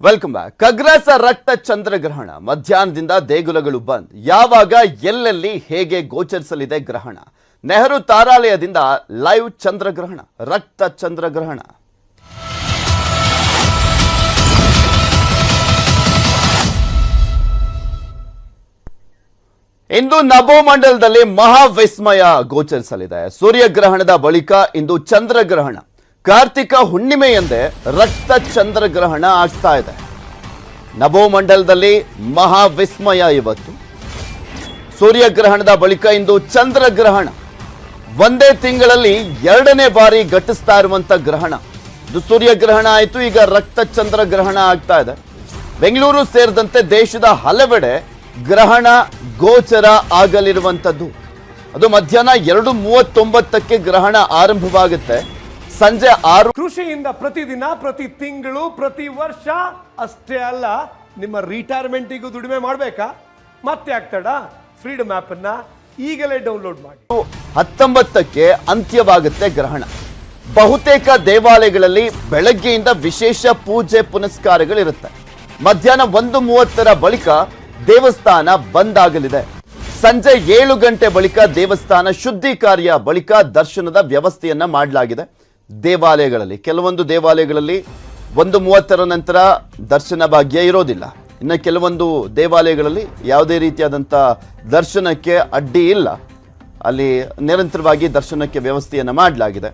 Welcome back. ಖಗ್ರಾಸ ರಕ್ತ ಚಂದ್ರಗ್ರಹಣ ಮಧ್ಯಾಹ್ನದಿಂದ ದೇಗುಲಗಳು ಬಂದ್. ಯಾವಾಗ ಎಲ್ಲೆಲ್ಲಿ ಹೇಗೆ ಗೋಚರಿಸಲಿದೆ ಗ್ರಹಣ? ನೆಹರು ತಾರಾಲಯದಿಂದ ಲೈವ್ ಚಂದ್ರಗ್ರಹಣ, ರಕ್ತ ಚಂದ್ರಗ್ರಹಣ. ಇಂದು ನಭೋಮಂಡಲದಲ್ಲಿ ಮಹಾವಿಸ್ಮಯ ಗೋಚರಿಸಲಿದೆ. ಸೂರ್ಯಗ್ರಹಣದ ಬಳಿಕ ಇಂದು ಚಂದ್ರಗ್ರಹಣ. ಕಾರ್ತಿಕ ಹುಣ್ಣಿಮೆಯಂದೇ ರಕ್ತ ಚಂದ್ರಗ್ರಹಣ ಆಗ್ತಾ ಇದೆ. ನಭೋಮಂಡಲದಲ್ಲಿ ಮಹಾವಿಸ್ಮಯ ಇವತ್ತು. ಸೂರ್ಯಗ್ರಹಣದ ಬಳಿಕ ಇಂದು ಚಂದ್ರಗ್ರಹಣ. ಒಂದೇ ತಿಂಗಳಲ್ಲಿ ಎರಡನೇ ಬಾರಿ ಘಟಿಸ್ತಾ ಇರುವಂತ ಗ್ರಹಣ. ಇದು ಸೂರ್ಯಗ್ರಹಣ ಆಯಿತು, ಈಗ ರಕ್ತ ಚಂದ್ರಗ್ರಹಣ ಆಗ್ತಾ ಇದೆ. ಬೆಂಗಳೂರು ಸೇರಿದಂತೆ ದೇಶದ ಹಲವೆಡೆ ಗ್ರಹಣ ಗೋಚರ ಆಗಲಿರುವಂಥದ್ದು. ಅದು ಮಧ್ಯಾಹ್ನ 2:39ಕ್ಕೆ ಗ್ರಹಣ ಆರಂಭವಾಗುತ್ತೆ. ಸಂಜೆ 6. ಕೃಷಿಯಿಂದ ಪ್ರತಿದಿನ, ಪ್ರತಿ ತಿಂಗಳು, ಪ್ರತಿ ವರ್ಷ ಅಷ್ಟೇ ಅಲ್ಲ, ನಿಮ್ಮ ರಿಟೈರ್ಮೆಂಟಿಗೂ ದುಡಿಮೆ ಮಾಡಬೇಕಾ? ಮತ್ತೆ ಆಗ್ತಾಡ ಫ್ರೀಡಮ್ ಆಪ್ ಅನ್ನ ಈಗಲೇ ಡೌನ್ಲೋಡ್ ಮಾಡಿ. 19ಕ್ಕೆ ಅಂತ್ಯವಾಗುತ್ತೆ ಗ್ರಹಣ. ಬಹುತೇಕ ದೇವಾಲಯಗಳಲ್ಲಿ ಬೆಳಗ್ಗೆಯಿಂದ ವಿಶೇಷ ಪೂಜೆ ಪುನಸ್ಕಾರಗಳಿರುತ್ತೆ. ಮಧ್ಯಾಹ್ನ 1:30ರ ಬಳಿಕ ದೇವಸ್ಥಾನ ಬಂದ್ ಆಗಲಿದೆ. ಸಂಜೆ 7 ಗಂಟೆ ಬಳಿಕ ದೇವಸ್ಥಾನ ಶುದ್ಧಿ ಕಾರ್ಯ ಬಳಿಕ ದರ್ಶನದ ವ್ಯವಸ್ಥೆಯನ್ನ ಮಾಡಲಾಗಿದೆ. ದೇವಾಲಯಗಳಲ್ಲಿ ಕೆಲವೊಂದು ದೇವಾಲಯಗಳಲ್ಲಿ 1:30ರ ನಂತರ ದರ್ಶನ ಭಾಗ್ಯ ಇರೋದಿಲ್ಲ. ಇನ್ನು ಕೆಲವೊಂದು ದೇವಾಲಯಗಳಲ್ಲಿ ಯಾವುದೇ ರೀತಿಯಾದಂಥ ದರ್ಶನಕ್ಕೆ ಅಡ್ಡಿ ಇಲ್ಲ, ಅಲ್ಲಿ ನಿರಂತರವಾಗಿ ದರ್ಶನಕ್ಕೆ ವ್ಯವಸ್ಥೆಯನ್ನು ಮಾಡಲಾಗಿದೆ.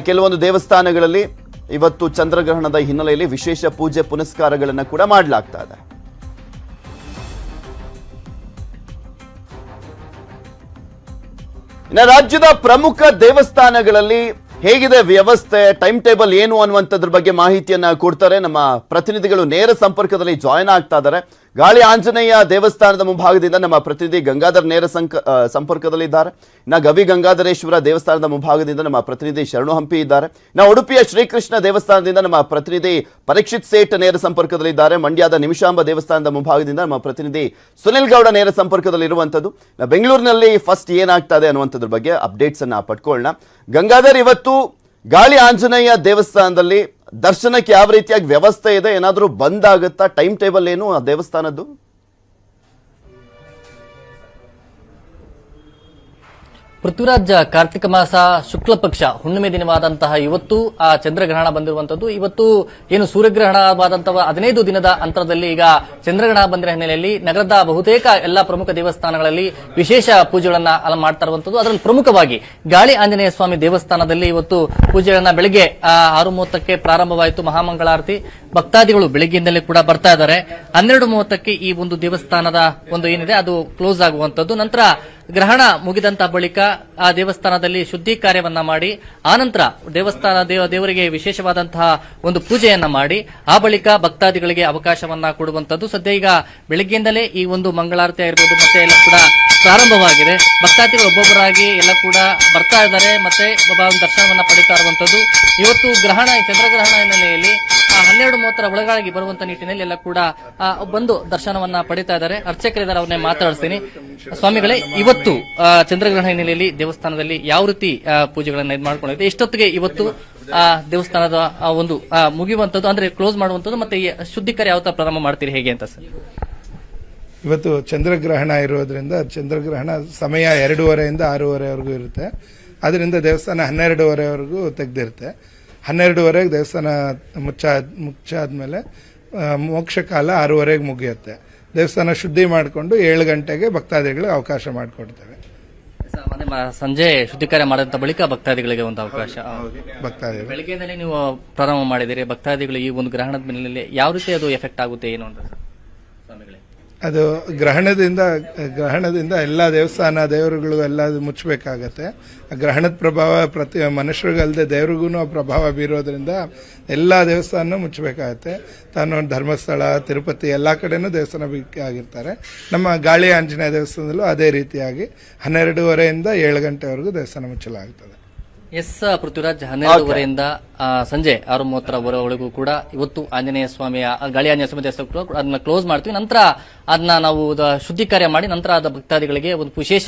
ಕೆಲವೊಂದು ದೇವಸ್ಥಾನಗಳಲ್ಲಿ ಇವತ್ತು ಚಂದ್ರಗ್ರಹಣದ ಹಿನ್ನೆಲೆಯಲ್ಲಿ ವಿಶೇಷ ಪೂಜೆ ಪುನಸ್ಕಾರಗಳನ್ನು ಕೂಡ ಮಾಡಲಾಗ್ತಾ ಇದೆ. ಇನ್ನು ರಾಜ್ಯದ ಪ್ರಮುಖ ದೇವಸ್ಥಾನಗಳಲ್ಲಿ ಹೇಗಿದೆ ವ್ಯವಸ್ಥೆ, ಟೈಮ್ ಟೇಬಲ್ ಏನು ಅನ್ನುವಂಥದ್ರ ಬಗ್ಗೆ ಮಾಹಿತಿಯನ್ನ ಕೊಡ್ತಾರೆ ನಮ್ಮ ಪ್ರತಿನಿಧಿಗಳು. ನೇರ ಸಂಪರ್ಕದಲ್ಲಿ ಜಾಯಿನ್ ಆಗ್ತಾ ಇದ್ದಾರೆ. ಗಾಳಿ ಆಂಜನೇಯ ದೇವಸ್ಥಾನದ ಮುಂಭಾಗದಿಂದ ನಮ್ಮ ಪ್ರತಿನಿಧಿ ಗಂಗಾಧರ್ ನೇರ ಸಂಪರ್ಕದಲ್ಲಿದ್ದಾರೆ. ಇನ್ನು ಗವಿ ಗಂಗಾಧರೇಶ್ವರ ದೇವಸ್ಥಾನದ ಮುಂಭಾಗದಿಂದ ನಮ್ಮ ಪ್ರತಿನಿಧಿ ಶರಣು ಹಂಪಿ ಇದ್ದಾರೆ. ನಾವು ಉಡುಪಿಯ ಶ್ರೀಕೃಷ್ಣ ದೇವಸ್ಥಾನದಿಂದ ನಮ್ಮ ಪ್ರತಿನಿಧಿ ಪರೀಕ್ಷಿತ್ ಸೇಠ್ ನೇರ ಸಂಪರ್ಕದಲ್ಲಿದ್ದಾರೆ. ಮಂಡ್ಯದ ನಿಮಿಷಾಂಬ ದೇವಸ್ಥಾನದ ಮುಂಭಾಗದಿಂದ ನಮ್ಮ ಪ್ರತಿನಿಧಿ ಸುನಿಲ್ ಗೌಡ ನೇರ ಸಂಪರ್ಕದಲ್ಲಿ ಇರುವಂಥದ್ದು. ಬೆಂಗಳೂರಿನಲ್ಲಿ ಫಸ್ಟ್ ಏನಾಗ್ತಾ ಇದೆ ಅನ್ನುವಂಥದ್ರ ಬಗ್ಗೆ ಅಪ್ಡೇಟ್ಸ್ ಅನ್ನ ಪಡ್ಕೊಳ್ಳೋಣ. ಗಂಗಾಧರ್, ಇವತ್ತು ಗಾಳಿ ಆಂಜನೇಯ ದೇವಸ್ಥಾನದಲ್ಲಿ ದರ್ಶನಕ್ಕೆ ಯಾವ ರೀತಿಯಾಗಿ ವ್ಯವಸ್ಥೆ ಇದೆ? ಏನಾದರೂ ಬಂದ್ ಆಗುತ್ತಾ? ಟೈಮ್ ಟೇಬಲ್ ಏನು ಆ ದೇವಸ್ಥಾನದ್ದು? ಪೃಥ್ವಿರಾಜ್, ಕಾರ್ತಿಕ ಮಾಸ ಶುಕ್ಲ ಪಕ್ಷ ಹುಣ್ಣಿಮೆ ದಿನವಾದಂತಹ ಇವತ್ತು ಆ ಚಂದ್ರಗ್ರಹಣ ಬಂದಿರುವಂತದ್ದು. ಇವತ್ತು ಏನು ಸೂರ್ಯಗ್ರಹಣವಾದಂತಹ 15 ದಿನದ ಅಂತರದಲ್ಲಿ ಈಗ ಚಂದ್ರಗ್ರಹಣ ಬಂದಿರೋ ಹಿನ್ನೆಲೆಯಲ್ಲಿ ನಗರದ ಬಹುತೇಕ ಎಲ್ಲಾ ಪ್ರಮುಖ ದೇವಸ್ಥಾನಗಳಲ್ಲಿ ವಿಶೇಷ ಪೂಜೆಗಳನ್ನ ಮಾಡ್ತಾ ಇರುವಂತದ್ದು. ಅದರಲ್ಲಿ ಪ್ರಮುಖವಾಗಿ ಗಾಳಿ ಆಂಜನೇಯ ಸ್ವಾಮಿ ದೇವಸ್ಥಾನದಲ್ಲಿ ಇವತ್ತು ಪೂಜೆಗಳನ್ನ ಬೆಳಗ್ಗೆ 6:30ಕ್ಕೆ ಪ್ರಾರಂಭವಾಯಿತು. ಮಹಾಮಂಗಳಾರತಿ ಭಕ್ತಾದಿಗಳು ಬೆಳಗ್ಗೆಯಿಂದಲೇ ಕೂಡ ಬರ್ತಾ ಇದ್ದಾರೆ. 12:30ಕ್ಕೆ ಈ ಒಂದು ದೇವಸ್ಥಾನದ ಒಂದು ಏನಿದೆ ಅದು ಕ್ಲೋಸ್ ಆಗುವಂತದ್ದು. ನಂತರ ಗ್ರಹಣ ಮುಗಿದಂತ ಬಳಿಕ ಆ ದೇವಸ್ಥಾನದಲ್ಲಿ ಶುದ್ಧಿ ಕಾರ್ಯವನ್ನ ಮಾಡಿ ಆನಂತರ ದೇವಸ್ಥಾನ ದೇವರಿಗೆ ವಿಶೇಷವಾದಂತಹ ಒಂದು ಪೂಜೆಯನ್ನ ಮಾಡಿ ಆ ಬಳಿಕ ಭಕ್ತಾದಿಗಳಿಗೆ ಅವಕಾಶವನ್ನ ಕೊಡುವಂತದ್ದು. ಸದ್ಯ ಈಗ ಬೆಳಗ್ಗೆಯಿಂದಲೇ ಈ ಒಂದು ಮಂಗಳಾರತಿ ಆಗಿರ್ಬೋದು ಮತ್ತೆ ಎಲ್ಲ ಕೂಡ ಪ್ರಾರಂಭವಾಗಿದೆ. ಭಕ್ತಾದಿಗಳು ಒಬ್ಬೊಬ್ಬರಾಗಿ ಎಲ್ಲ ಕೂಡ ಬರ್ತಾ ಇದ್ದಾರೆ, ಮತ್ತೆ ದರ್ಶನವನ್ನ ಪಡಿತಾ ಇರುವಂತದ್ದು. ಇವತ್ತು ಗ್ರಹಣ, ಚಂದ್ರಗ್ರಹಣ ಹಿನ್ನೆಲೆಯಲ್ಲಿ 12:30ರ ಒಳಗಾಗಿ ಬರುವಂತ ನಿಟ್ಟಿನಲ್ಲಿ ಎಲ್ಲ ಕೂಡ ಬಂದು ದರ್ಶನವನ್ನ ಪಡಿತಾ ಇದ್ದಾರೆ. ಅರ್ಚಕರಿದ್ದಾರೆ, ಅವನ್ನೇ ಮಾತಾಡಿಸ್ತೀನಿ. ಸ್ವಾಮಿಗಳೇ, ಇವತ್ತು ಚಂದ್ರಗ್ರಹಣ ಹಿನ್ನೆಲೆಯಲ್ಲಿ ದೇವಸ್ಥಾನದಲ್ಲಿ ಯಾವ ರೀತಿ ಪೂಜೆಗಳನ್ನ ಇದು ಮಾಡ್ಕೊಂಡಿದೆ? ಎಷ್ಟೊತ್ತಿಗೆ ಇವತ್ತು ದೇವಸ್ಥಾನದ ಒಂದು ಮುಗಿಯುವಂತದ್ದು, ಅಂದ್ರೆ ಕ್ಲೋಸ್ ಮಾಡುವಂತದ್ದು, ಮತ್ತೆ ಶುದ್ಧಿ ಕಾರ್ಯ ಯಾವ ತರ ಪ್ರಾರಂಭ ಮಾಡ್ತೀರಿ, ಹೇಗೆ ಅಂತ ಸರ್? ಇವತ್ತು ಚಂದ್ರಗ್ರಹಣ ಇರೋದ್ರಿಂದ ಚಂದ್ರಗ್ರಹಣ ಸಮಯ 2:30ಯಿಂದ 6:30ವರೆಗೂ ಇರುತ್ತೆ. ಅದರಿಂದ ದೇವಸ್ಥಾನ 12:30ವರೆಗೂ ತೆಗೆದಿರುತ್ತೆ. 12:30ಗೆ ದೇವಸ್ಥಾನ ಮುಚ್ಚಾದ್ಮೇಲೆ ಮೋಕ್ಷ ಕಾಲ 6:30ಗೆ ಮುಗಿಯುತ್ತೆ. ದೇವಸ್ಥಾನ ಶುದ್ಧಿ ಮಾಡಿಕೊಂಡು 7 ಗಂಟೆಗೆ ಭಕ್ತಾದಿಗಳಿಗೆ ಅವಕಾಶ ಮಾಡಿಕೊಡ್ತೇವೆ. ಸಂಜೆ ಶುದ್ಧಿ ಕಾರ್ಯ ಮಾಡಿದ ಬಳಿಕ ಭಕ್ತಾದಿಗಳಿಗೆ ಒಂದು ಅವಕಾಶ. ಭಕ್ತಾದಿಗಳು ಬೆಳಗ್ಗೆಯಿಂದಲೇ ನೀವು ಪ್ರಾರಂಭ ಮಾಡಿದಿರಿ. ಭಕ್ತಾದಿಗಳು ಈ ಒಂದು ಗ್ರಹಣದ ಮೇಲೆ ಯಾವ ರೀತಿ ಅದು ಎಫೆಕ್ಟ್ ಆಗುತ್ತೆ ಏನು ಅಂತ ಸ್ವಾಮಿಗಳೇ? ಅದು ಗ್ರಹಣದಿಂದ ಎಲ್ಲ ದೇವಸ್ಥಾನ ದೇವರುಗಳು ಎಲ್ಲ ಮುಚ್ಚಬೇಕಾಗತ್ತೆ. ಗ್ರಹಣದ ಪ್ರಭಾವ ಪ್ರತಿ ಮನುಷ್ಯರಿಗಲ್ಲದೆ ದೇವರಿಗೂ ಪ್ರಭಾವ ಬೀರೋದ್ರಿಂದ ಎಲ್ಲ ದೇವಸ್ಥಾನ ಮುಚ್ಚಬೇಕಾಗತ್ತೆ. ತಾನು ಧರ್ಮಸ್ಥಳ, ತಿರುಪತಿ ಎಲ್ಲ ಕಡೆನೂ ದೇವಸ್ಥಾನ ಆಗಿರ್ತಾರೆ. ನಮ್ಮ ಗಾಳಿ ಆಂಜನೇಯ ದೇವಸ್ಥಾನದಲ್ಲೂ ಅದೇ ರೀತಿಯಾಗಿ 12:30ಯಿಂದ 7 ಗಂಟೆವರೆಗೂ ದೇವಸ್ಥಾನ ಮುಚ್ಚಲಾಗುತ್ತದೆ. ಎಸ್ ಪೃಥ್ವಿರಾಜ್, 12:30ಯಿಂದ ಸಂಜೆ 6:30 ಕೂಡ ಇವತ್ತು ಆಂಜನೇಯ ಸ್ವಾಮಿಯ ಗಾಳಿ ಆಂಜನೇಯ ಸ್ವಾಮಿ ದೇವಸ್ಥಾನ ಕೂಡ ಅದನ್ನ ಕ್ಲೋಸ್ ಮಾಡ್ತೀವಿ. ನಂತರ ಅದನ್ನ ನಾವು ಶುದ್ಧಿ ಕಾರ್ಯ ಮಾಡಿ ನಂತರ ಅದ ಭಕ್ತಾದಿಗಳಿಗೆ ಒಂದು ವಿಶೇಷ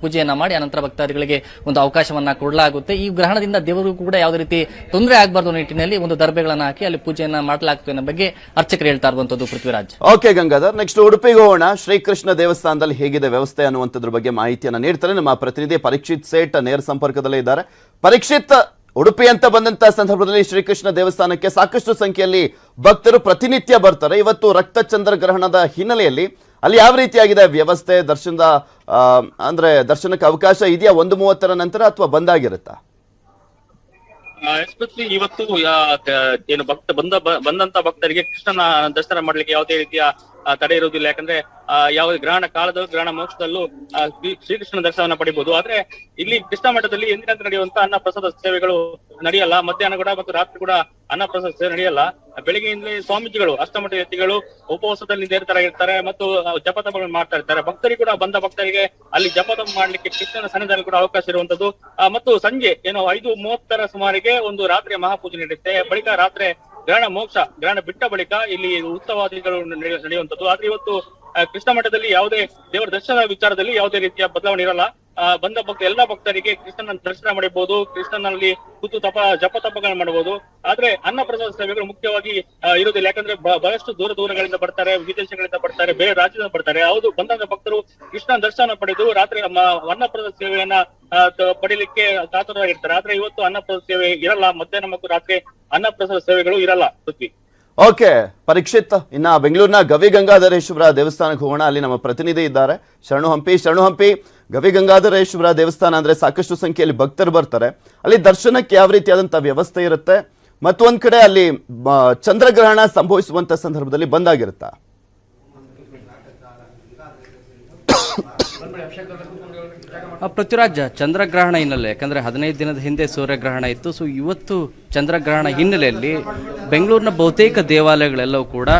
ಪೂಜೆಯನ್ನ ಮಾಡಿ ಅನಂತರ ಭಕ್ತಾದಿಗಳಿಗೆ ಒಂದು ಅವಕಾಶವನ್ನ ಕೊಡಲಾಗುತ್ತೆ. ಈ ಗ್ರಹಣದಿಂದ ದೇವರಿಗೂ ಕೂಡ ಯಾವುದೇ ರೀತಿ ತೊಂದರೆ ಆಗಬಾರ್ದು ನಿಟ್ಟಿನಲ್ಲಿ ಒಂದು ದರ್ಬೆಗಳನ್ನ ಹಾಕಿ ಅಲ್ಲಿ ಪೂಜೆಯನ್ನ ಮಾಡಲಾಗ್ತದೆ ಅನ್ನೋ ಬಗ್ಗೆ ಅರ್ಚಕರು ಹೇಳ್ತಾ ಇರುವಂತದ್ದು ಪೃಥ್ವಿರಾಜ್. ಓಕೆ ಗಂಗಾಧರ್, ನೆಕ್ಸ್ಟ್ ಉಡುಪಿಗೆ ಹೋಗೋಣ. ಶ್ರೀಕೃಷ್ಣ ದೇವಸ್ಥಾನದಲ್ಲಿ ಹೇಗಿದೆ ವ್ಯವಸ್ಥೆ ಅನ್ನುವಂಥದ್ರ ಬಗ್ಗೆ ಮಾಹಿತಿಯನ್ನ ನೀಡ್ತಾರೆ ನಮ್ಮ ಪ್ರತಿನಿಧಿ ಪರೀಕ್ಷಿತ್ ಸೇಠ್ ನೇರ ಸಂಪರ್ಕದಲ್ಲೇ ಇದ್ದಾರೆ. ಪರೀಕ್ಷಿತ್, ಉಡುಪಿ ಅಂತ ಬಂದಂತ ಸಂದರ್ಭದಲ್ಲಿ ಶ್ರೀಕೃಷ್ಣ ದೇವಸ್ಥಾನಕ್ಕೆ ಸಾಕಷ್ಟು ಸಂಖ್ಯೆಯಲ್ಲಿ ಭಕ್ತರು ಪ್ರತಿನಿತ್ಯ ಬರ್ತಾರೆ. ಇವತ್ತು ರಕ್ತ ಚಂದ್ರಗ್ರಹಣದ ಹಿನ್ನೆಲೆಯಲ್ಲಿ ಅಲ್ಲಿ ಯಾವ ರೀತಿಯಾಗಿದೆ ವ್ಯವಸ್ಥೆ? ಅಂದ್ರೆ ದರ್ಶನಕ್ಕೆ ಅವಕಾಶ ಇದೆಯಾ 1:30 ನಂತರ ಅಥವಾ ಬಂದಾಗಿರುತ್ತಾ? ಎಸ್ಪೆಷಲಿ ಇವತ್ತು ಏನು ಬಂದಂತ ಭಕ್ತರಿಗೆ ಕೃಷ್ಣನ ದರ್ಶನ ಮಾಡ್ಲಿಕ್ಕೆ ಯಾವುದೇ ರೀತಿಯ ತಡೆ ಇರುವುದಿಲ್ಲ. ಯಾಕಂದ್ರೆ ಯಾವುದೇ ಗ್ರಹಣ ಕಾಲದಲ್ಲೂ ಗ್ರಹಣ ಮೋಕ್ಷದಲ್ಲೂ ಶ್ರೀಕೃಷ್ಣನ ದರ್ಶನ ಪಡಿಬಹುದು. ಆದ್ರೆ ಇಲ್ಲಿ ಕೃಷ್ಣ ಮಠದಲ್ಲಿ ಎಂದಿನಂತೆ ನಡೆಯುವಂತ ಅನ್ನ ಪ್ರಸಾದ ಸೇವೆಗಳು ನಡೆಯಲ್ಲ. ಮಧ್ಯಾಹ್ನ ಕೂಡ ಮತ್ತು ರಾತ್ರಿ ಕೂಡ ಅನ್ನ ಪ್ರಸಾದ ಸೇವೆ ನಡೆಯಲ್ಲ. ಬೆಳಿಗ್ಗೆಯಿಂದಲೇ ಸ್ವಾಮೀಜಿಗಳು ಅಷ್ಟಮಠ ವ್ಯಕ್ತಿಗಳು ಉಪವಾಸದಲ್ಲಿ ಇರ್ತಾರೆ ಮತ್ತು ಜಪತಪಗಳನ್ನು ಮಾಡ್ತಾ ಇರ್ತಾರೆ. ಭಕ್ತರಿಗೆ ಕೂಡ ಬಂದ ಭಕ್ತರಿಗೆ ಅಲ್ಲಿ ಜಪತಪ ಮಾಡ್ಲಿಕ್ಕೆ ಕೃಷ್ಣನ ಸನ್ನಿಧಾನ ಕೂಡ ಅವಕಾಶ ಇರುವಂತದ್ದು. ಮತ್ತು ಸಂಜೆ 5:30 ಸುಮಾರಿಗೆ ಒಂದು ರಾತ್ರಿಯ ಮಹಾಪೂಜೆ ನಡೆಯುತ್ತೆ. ಬಳಿಕ ರಾತ್ರಿ ಗ್ರಹಣ ಬಿಟ್ಟ ಬಳಿಕ ಇಲ್ಲಿ ಉತ್ಸವಾದಿಗಳು ನಡೆಯುವಂತದ್ದು. ಆದ್ರೆ ಇವತ್ತು ಕೃಷ್ಣ ಮಠದಲ್ಲಿ ಯಾವುದೇ ದೇವರ ದರ್ಶನ ವಿಚಾರದಲ್ಲಿ ಯಾವುದೇ ರೀತಿಯ ಬದಲಾವಣೆ ಇರಲ್ಲ. ಬಂದ ಎಲ್ಲಾ ಭಕ್ತರಿಗೆ ಕೃಷ್ಣನ ದರ್ಶನ ಮಾಡಬಹುದು, ಕೃಷ್ಣನಲ್ಲಿ ಕೂತು ಜಪತಪಗಳನ್ನು ಮಾಡಬಹುದು. ಆದ್ರೆ ಅನ್ನ ಪ್ರಸಾದ ಸೇವೆಗಳು ಮುಖ್ಯವಾಗಿ ಇರುವುದಿಲ್ಲ. ಯಾಕಂದ್ರೆ ಬಹಳಷ್ಟು ದೂರಗಳಿಂದ ಬರ್ತಾರೆ, ವಿದೇಶಗಳಿಂದ ಬರ್ತಾರೆ, ಬೇರೆ ರಾಜ್ಯದಿಂದ ಬರ್ತಾರೆ. ಹೌದು, ಬಂದಂತ ಭಕ್ತರು ಕೃಷ್ಣನ ದರ್ಶನ ಪಡೆದು ರಾತ್ರಿ ಅನ್ನ ಪ್ರಸಾದ ಸೇವೆಯನ್ನ ಪಡಿಲಿಕ್ಕೆ ಕಾತುರರಾಗಿರ್ತಾರೆ. ಆದ್ರೆ ಇವತ್ತು ಅನ್ನ ಪ್ರಸಾದ ಸೇವೆ ಇರಲ್ಲ. ಮಧ್ಯಾಹ್ನ ಮತ್ತು ರಾತ್ರಿ ಅನ್ನ ಪ್ರಸಾದ ಸೇವೆಗಳು ಇರಲ್ಲ. ಪೃಥ್ವಿ. ಓಕೆ ಪರೀಕ್ಷಿತ್, ಇನ್ನ ಬೆಂಗಳೂರಿನ ಗವಿಗಂಗಾಧರೇಶ್ವರ ದೇವಸ್ಥಾನಕ್ಕೆ ಹೋಗೋಣ. ಅಲ್ಲಿ ನಮ್ಮ ಪ್ರತಿನಿಧಿ ಇದ್ದಾರೆ ಶರಣು ಹಂಪಿ. ಗವಿಗಂಗಾಧರೇಶ್ವರ ದೇವಸ್ಥಾನ ಅಂದ್ರೆ ಸಾಕಷ್ಟು ಸಂಖ್ಯೆಯಲ್ಲಿ ಭಕ್ತರು ಬರ್ತಾರೆ. ಅಲ್ಲಿ ದರ್ಶನಕ್ಕೆ ಯಾವ ರೀತಿಯಾದಂತಹ ವ್ಯವಸ್ಥೆ ಇರುತ್ತೆ? ಮತ್ತೊಂದ್ ಕಡೆ ಅಲ್ಲಿ ಚಂದ್ರಗ್ರಹಣ ಸಂಭವಿಸುವಂತ ಸಂದರ್ಭದಲ್ಲಿ ಬಂದಾಗಿರುತ್ತಾ? ಪೃಥ್ವಿರಾಜ್, ಚಂದ್ರಗ್ರಹಣ ಹಿನ್ನೆಲೆ, ಯಾಕಂದರೆ 15 ದಿನದ ಹಿಂದೆ ಸೂರ್ಯಗ್ರಹಣ ಇತ್ತು. ಸೊ ಇವತ್ತು ಚಂದ್ರಗ್ರಹಣ ಹಿನ್ನೆಲೆಯಲ್ಲಿ ಬೆಂಗಳೂರಿನ ಬಹುತೇಕ ದೇವಾಲಯಗಳೆಲ್ಲವೂ ಕೂಡ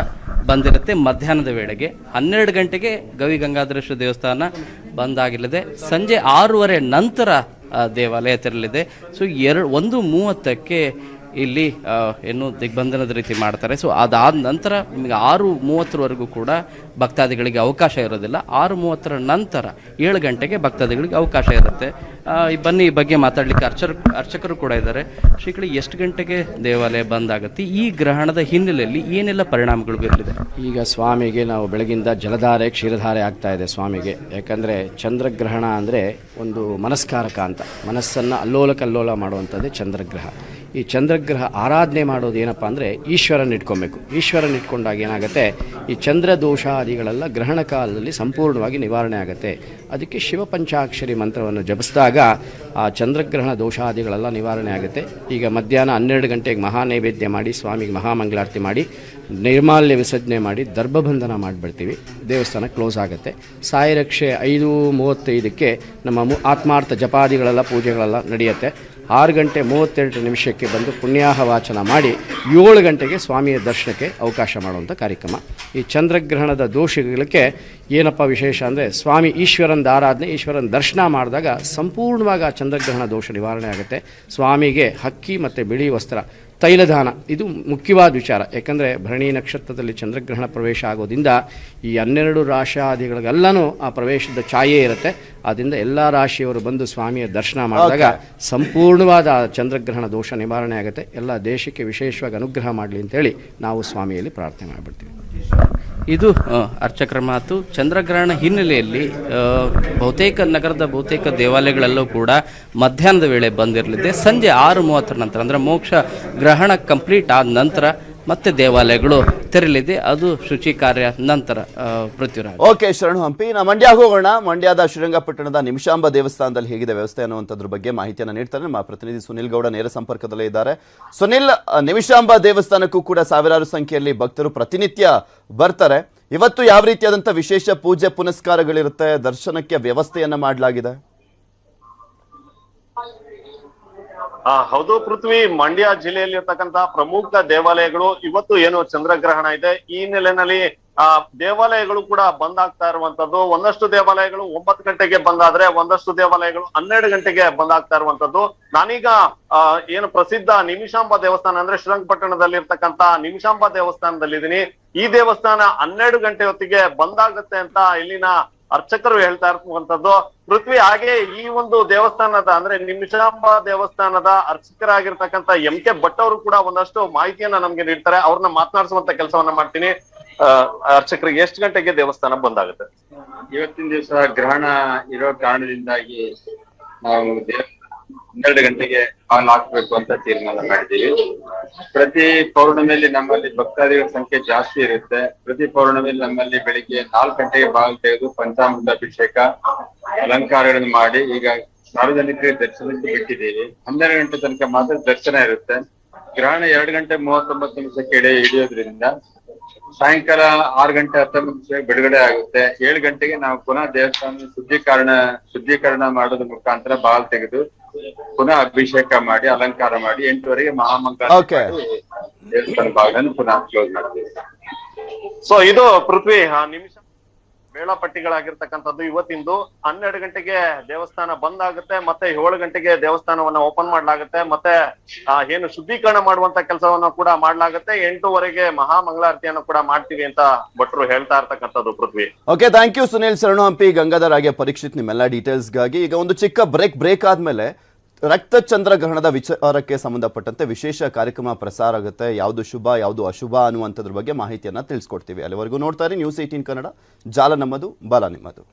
ಬಂದಿರುತ್ತೆ. ಮಧ್ಯಾಹ್ನದ ವೇಳೆಗೆ 12 ಗಂಟೆಗೆ ಗವಿಗಂಗಾಧರೇಶ್ವರ ದೇವಸ್ಥಾನ ಬಂದಾಗಲಿದೆ. ಸಂಜೆ 6:30 ನಂತರ ದೇವಾಲಯ ತೆರಳಿದೆ. ಸೊ 1:30ಕ್ಕೆ ಇಲ್ಲಿ ಏನು ದಿಗ್ಬಂಧನದ ರೀತಿ ಮಾಡ್ತಾರೆ. ಸೊ ಅದಾದ ನಂತರ ನಿಮಗೆ 6:30ವರೆಗೂ ಕೂಡ ಭಕ್ತಾದಿಗಳಿಗೆ ಅವಕಾಶ ಇರೋದಿಲ್ಲ. 6:30 ನಂತರ 7 ಗಂಟೆಗೆ ಭಕ್ತಾದಿಗಳಿಗೆ ಅವಕಾಶ ಇರುತ್ತೆ. ಬನ್ನಿ, ಈ ಬಗ್ಗೆ ಮಾತಾಡಲಿಕ್ಕೆ ಅರ್ಚಕರು ಕೂಡ ಇದ್ದಾರೆ. ಶ್ರೀಗಳು, ಎಷ್ಟು ಗಂಟೆಗೆ ದೇವಾಲಯ ಬಂದಾಗುತ್ತೆ? ಈ ಗ್ರಹಣದ ಹಿನ್ನೆಲೆಯಲ್ಲಿ ಏನೆಲ್ಲ ಪರಿಣಾಮಗಳು ಬೀರಲಿದೆ? ಈಗ ಸ್ವಾಮಿಗೆ ನಾವು ಬೆಳಗಿಂದ ಜಲಧಾರೆ ಕ್ಷೀರಧಾರೆ ಆಗ್ತಾ ಇದೆ ಸ್ವಾಮಿಗೆ. ಯಾಕಂದರೆ ಚಂದ್ರಗ್ರಹಣ ಅಂದರೆ ಒಂದು ಮನಸ್ಕಾರಕ ಅಂತ, ಮನಸ್ಸನ್ನು ಅಲ್ಲೋಲ ಕಲ್ಲೋಲ ಮಾಡುವಂಥದ್ದೇ ಚಂದ್ರಗ್ರಹ. ಈ ಚಂದ್ರಗ್ರಹ ಆರಾಧನೆ ಮಾಡೋದು ಏನಪ್ಪ ಅಂದರೆ ಈಶ್ವರನ ಇಟ್ಕೊಬೇಕು. ಈಶ್ವರನ ಇಟ್ಕೊಂಡಾಗ ಏನಾಗುತ್ತೆ, ಈ ಚಂದ್ರ ದೋಷಾದಿಗಳೆಲ್ಲ ಗ್ರಹಣ ಕಾಲದಲ್ಲಿ ಸಂಪೂರ್ಣವಾಗಿ ನಿವಾರಣೆ ಆಗುತ್ತೆ. ಅದಕ್ಕೆ ಶಿವಪಂಚಾಕ್ಷರಿ ಮಂತ್ರವನ್ನು ಜಪಿಸಿದಾಗ ಆ ಚಂದ್ರಗ್ರಹಣ ದೋಷಾದಿಗಳೆಲ್ಲ ನಿವಾರಣೆ ಆಗುತ್ತೆ. ಈಗ ಮಧ್ಯಾಹ್ನ 12 ಗಂಟೆಗೆ ಮಹಾ ನೈವೇದ್ಯ ಮಾಡಿ ಸ್ವಾಮಿಗೆ ಮಹಾಮಂಗಳಾರತಿ ಮಾಡಿ ನಿರ್ಮಾಲ್ಯ ವಿಸರ್ಜನೆ ಮಾಡಿ ದರ್ಭಬಂಧನ ಮಾಡಿಬಿಡ್ತೀವಿ. ದೇವಸ್ಥಾನ ಕ್ಲೋಸ್ ಆಗುತ್ತೆ. ಸಾಯಿರಕ್ಷೆ 5:35ಕ್ಕೆ ನಮ್ಮ ಆತ್ಮಾರ್ಥ ಜಪಾದಿಗಳೆಲ್ಲ ಪೂಜೆಗಳೆಲ್ಲ ನಡೆಯುತ್ತೆ. 6:32 ಬಂದು ಪುಣ್ಯಾಹ ವಾಚನ ಮಾಡಿ 7 ಗಂಟೆಗೆ ಸ್ವಾಮಿಯ ದರ್ಶನಕ್ಕೆ ಅವಕಾಶ ಮಾಡುವಂಥ ಕಾರ್ಯಕ್ರಮ. ಈ ಚಂದ್ರಗ್ರಹಣದ ದೋಷಗಳಿಗೆ ಏನಪ್ಪ ವಿಶೇಷ ಅಂದರೆ, ಸ್ವಾಮಿ ಈಶ್ವರನ ಆರಾಧನೆ, ಈಶ್ವರನ ದರ್ಶನ ಮಾಡಿದಾಗ ಸಂಪೂರ್ಣವಾಗಿ ಆ ಚಂದ್ರಗ್ರಹಣ ದೋಷ ನಿವಾರಣೆ ಆಗುತ್ತೆ. ಸ್ವಾಮಿಗೆ ಹಕ್ಕಿ ಮತ್ತು ಬಿಳಿ ವಸ್ತ್ರ, ತೈಲದಾನ ಇದು ಮುಖ್ಯವಾದ ವಿಚಾರ. ಯಾಕಂದರೆ ಭರಣಿ ನಕ್ಷತ್ರದಲ್ಲಿ ಚಂದ್ರಗ್ರಹಣ ಪ್ರವೇಶ ಆಗೋದ್ರಿಂದ ಈ 12 ರಾಶಿಯಾದಿಗಳಿಗೆಲ್ಲನೂ ಆ ಪ್ರವೇಶದ ಛಾಯೆ ಇರುತ್ತೆ. ಆದ್ದರಿಂದ ಎಲ್ಲ ರಾಶಿಯವರು ಬಂದು ಸ್ವಾಮಿಯ ದರ್ಶನ ಮಾಡಿದಾಗ ಸಂಪೂರ್ಣವಾದ ಚಂದ್ರಗ್ರಹಣ ದೋಷ ನಿವಾರಣೆ ಆಗುತ್ತೆ. ಎಲ್ಲ ದೇಶಕ್ಕೆ ವಿಶೇಷವಾಗಿ ಅನುಗ್ರಹ ಮಾಡಲಿ ಅಂತೇಳಿ ನಾವು ಸ್ವಾಮಿಯಲ್ಲಿ ಪ್ರಾರ್ಥನೆ ಮಾಡಿಬಿಡ್ತೀವಿ. ಇದು ಅರ್ಚಕರ ಮಾತು. ಚಂದ್ರಗ್ರಹಣ ಹಿನ್ನೆಲೆಯಲ್ಲಿ ನಗರದ ಬಹುತೇಕ ದೇವಾಲಯಗಳೆಲ್ಲವೂ ಕೂಡ ಮಧ್ಯಾಹ್ನದ ವೇಳೆ ಬಂದಿರಲಿದೆ. ಸಂಜೆ 6:30 ನಂತರ ಅಂದರೆ ಮೋಕ್ಷ ಗ್ರಹಣ ಕಂಪ್ಲೀಟ್ ಆದ ನಂತರ ಮತ್ತೆ ದೇವಾಲಯಗಳು ತೆರಳಿದೆ. ಅದು ಶುಚಿ ಕಾರ್ಯ ನಂತರ. ಪೃಥ್ವಿರಾಜ್. ಓಕೆ ಶರಣು ಹಂಪಿ. ನಾ ಮಂಡ್ಯ ಹೋಗೋಣ. ಮಂಡ್ಯದ ಶ್ರೀರಂಗಪಟ್ಟಣದ ನಿಮಿಷಾಂಬ ದೇವಸ್ಥಾನದಲ್ಲಿ ಹೇಗಿದೆ ವ್ಯವಸ್ಥೆ ಅನ್ನುವಂಥದ್ರ ಬಗ್ಗೆ ಮಾಹಿತಿಯನ್ನು ನೀಡ್ತಾರೆ ನಮ್ಮ ಪ್ರತಿನಿಧಿ ಸುನಿಲ್ ಗೌಡ ನೇರ ಸಂಪರ್ಕದಲ್ಲೇ ಇದ್ದಾರೆ. ಸುನಿಲ್, ನಿಮಿಷಾಂಬ ದೇವಸ್ಥಾನಕ್ಕೂ ಕೂಡ ಸಾವಿರಾರು ಸಂಖ್ಯೆಯಲ್ಲಿ ಭಕ್ತರು ಪ್ರತಿನಿತ್ಯ ಬರ್ತಾರೆ. ಇವತ್ತು ಯಾವ ರೀತಿಯಾದಂತಹ ವಿಶೇಷ ಪೂಜೆ ಪುನಸ್ಕಾರಗಳಿರುತ್ತೆ? ದರ್ಶನಕ್ಕೆ ವ್ಯವಸ್ಥೆಯನ್ನ ಮಾಡಲಾಗಿದೆ? ಹೌದು ಪೃಥ್ವಿ, ಮಂಡ್ಯ ಜಿಲ್ಲೆಯಲ್ಲಿ ಇರ್ತಕ್ಕಂತಹ ಪ್ರಮುಖ ದೇವಾಲಯಗಳು ಇವತ್ತು ಏನು ಚಂದ್ರಗ್ರಹಣ ಇದೆ ಈ ಹಿನ್ನೆಲೆಯಲ್ಲಿ ದೇವಾಲಯಗಳು ಕೂಡ ಬಂದ್ ಆಗ್ತಾ ಇರುವಂತದ್ದು. ಒಂದಷ್ಟು ದೇವಾಲಯಗಳು 9 ಗಂಟೆಗೆ ಬಂದಾದ್ರೆ ಒಂದಷ್ಟು ದೇವಾಲಯಗಳು 12 ಗಂಟೆಗೆ ಬಂದ್ ಆಗ್ತಾ ಇರುವಂತದ್ದು. ನಾನೀಗ ಏನು ಪ್ರಸಿದ್ಧ ನಿಮಿಷಾಂಬ ದೇವಸ್ಥಾನ ಅಂದ್ರೆ ಶ್ರೀರಂಗಪಟ್ಟಣದಲ್ಲಿ ಇರ್ತಕ್ಕಂತ ನಿಮಿಷಾಂಬ ದೇವಸ್ಥಾನದಲ್ಲಿದ್ದೀನಿ. ಈ ದೇವಸ್ಥಾನ 12 ಗಂಟೆ ಹೊತ್ತಿಗೆ ಬಂದಾಗುತ್ತೆ ಅಂತ ಇಲ್ಲಿನ ಅರ್ಚಕರು ಹೇಳ್ತಾ ಇರುವಂತದ್ದು. ಪೃಥ್ವಿ, ಹಾಗೆ ಈ ಒಂದು ದೇವಸ್ಥಾನದ ಅಂದ್ರೆ ನಿಮಿಷಾಂಬ ದೇವಸ್ಥಾನದ ಅರ್ಚಕರಾಗಿರ್ತಕ್ಕಂಥ MK ಭಟ್ ಅವರು ಕೂಡ ಒಂದಷ್ಟು ಮಾಹಿತಿಯನ್ನ ನಮ್ಗೆ ನೀಡ್ತಾರೆ. ಅವ್ರನ್ನ ಮಾತನಾಡಿಸುವಂತ ಕೆಲಸವನ್ನ ಮಾಡ್ತೀನಿ. ಅರ್ಚಕರಿಗೆ ಎಷ್ಟು ಗಂಟೆಗೆ ದೇವಸ್ಥಾನ ಬಂದಾಗುತ್ತೆ? ಇವತ್ತಿನ ದಿವಸ ಗ್ರಹಣ ಇರೋ ಕಾರಣದಿಂದಾಗಿ ನಾವು 12 ಗಂಟೆಗೆ ಹಾಲ್ ಹಾಕ್ಬೇಕು ಅಂತ ತೀರ್ಮಾನ ಮಾಡಿದ್ದೀವಿ. ಪ್ರತಿ ಪೌರ್ಣಮಿಯಲ್ಲಿ ನಮ್ಮಲ್ಲಿ ಭಕ್ತಾದಿಗಳ ಸಂಖ್ಯೆ ಜಾಸ್ತಿ ಇರುತ್ತೆ. ಪ್ರತಿ ಪೌರ್ಣಮಿಯಲ್ಲಿ ನಮ್ಮಲ್ಲಿ ಬೆಳಿಗ್ಗೆ 4 ಗಂಟೆಗೆ ಬಾಗಿಲು ತೆಗೆದು ಪಂಚಾಮೃತ ಅಭಿಷೇಕ ಅಲಂಕಾರಗಳನ್ನು ಮಾಡಿ ಈಗ ಸಾರ್ವಜನಿಕರಿಗೆ ದರ್ಶನಕ್ಕೆ ಬಿಟ್ಟಿದ್ದೀವಿ. 12 ಗಂಟೆ ತನಕ ಮಾತ್ರ ದರ್ಶನ ಇರುತ್ತೆ. ಗ್ರಹಣ 2 ಗಂಟೆ 39 ನಿಮಿಷಕ್ಕೆ ಹಿಡಿಯೋದ್ರಿಂದ ಸಾಯಂಕಾಲ 6 ಗಂಟೆ 19 ನಿಮಿಷಕ್ಕೆ ಬಿಡುಗಡೆ ಆಗುತ್ತೆ. 7 ಗಂಟೆಗೆ ನಾವು ಪುನಃ ದೇವಸ್ಥಾನ ಶುದ್ಧೀಕರಣ ಮಾಡೋದ್ರ ಮುಖಾಂತರ ಬಾಲ್ ತೆಗೆದು ಪುನಃ ಅಭಿಷೇಕ ಮಾಡಿ ಅಲಂಕಾರ ಮಾಡಿ 8 ಮಹಾಮಂಗಳ ದೇವಸ್ಥಾನ ಬಾಗಿಲನ್ನು ಪುನಃ ಕ್ಲೋಸ್ ಮಾಡ್ತೀವಿ. ಸೊ ಇದು ಪೃಥ್ವಿ ನಿಮಿಷ ವೇಳಾಪಟ್ಟಿಗಳಾಗಿರ್ತಕ್ಕಂಥದ್ದು. ಇವತ್ತಿಂದು 12 ಗಂಟೆಗೆ ದೇವಸ್ಥಾನ ಬಂದ್ ಆಗುತ್ತೆ, ಮತ್ತೆ 7 ಗಂಟೆಗೆ ದೇವಸ್ಥಾನವನ್ನ ಓಪನ್ ಮಾಡ್ಲಾಗುತ್ತೆ, ಮತ್ತೆ ಏನು ಶುದ್ಧೀಕರಣ ಮಾಡುವಂತ ಕೆಲಸವನ್ನ ಕೂಡ ಮಾಡ್ಲಾಗುತ್ತೆ. 8:15 ಮಹಾಮಂಗಳಾರತಿಯನ್ನು ಕೂಡ ಮಾಡ್ತೀವಿ ಅಂತ ಭಟ್ರು ಹೇಳ್ತಾ ಇರ್ತಕ್ಕಂಥದ್ದು. ಪೃಥ್ವಿ, ಓಕೆ, ಥ್ಯಾಂಕ್ ಯು ಸುನಿಲ್ ಶರಣು ಹಂಪಿ, ಗಂಗಾಧರ್ ಹಾಗೆ ಪರೀಕ್ಷಿತ್ ನಿಮ್ಮೆಲ್ಲ ಡೀಟೇಲ್ಸ್ಗಾಗಿ. ಈಗ ಒಂದು ಚಿಕ್ಕ ಬ್ರೇಕ್ ಆದ್ಮೇಲೆ ರಕ್ತ ಚಂದ್ರಗ್ರಹಣದ ವಿಚಾರಕ್ಕೆ ಸಂಬಂಧಪಟ್ಟಂತೆ ವಿಶೇಷ ಕಾರ್ಯಕ್ರಮ ಪ್ರಸಾರ ಆಗುತ್ತೆ. ಯಾವುದು ಶುಭ ಯಾವುದು ಅಶುಭ ಅನ್ನುವಂಥದ್ರ ಬಗ್ಗೆ ಮಾಹಿತಿಯನ್ನ ತಿಳಿಸ್ಕೊಡ್ತೀವಿ. ಅಲ್ಲಿವರೆಗೂ ನೋಡ್ತಾ ಇರಿ ನ್ಯೂಸ್ 18 ಕನ್ನಡ. ಜಾಲ ನಮ್ಮದು, ಬಲ ನಿಮ್ಮದು.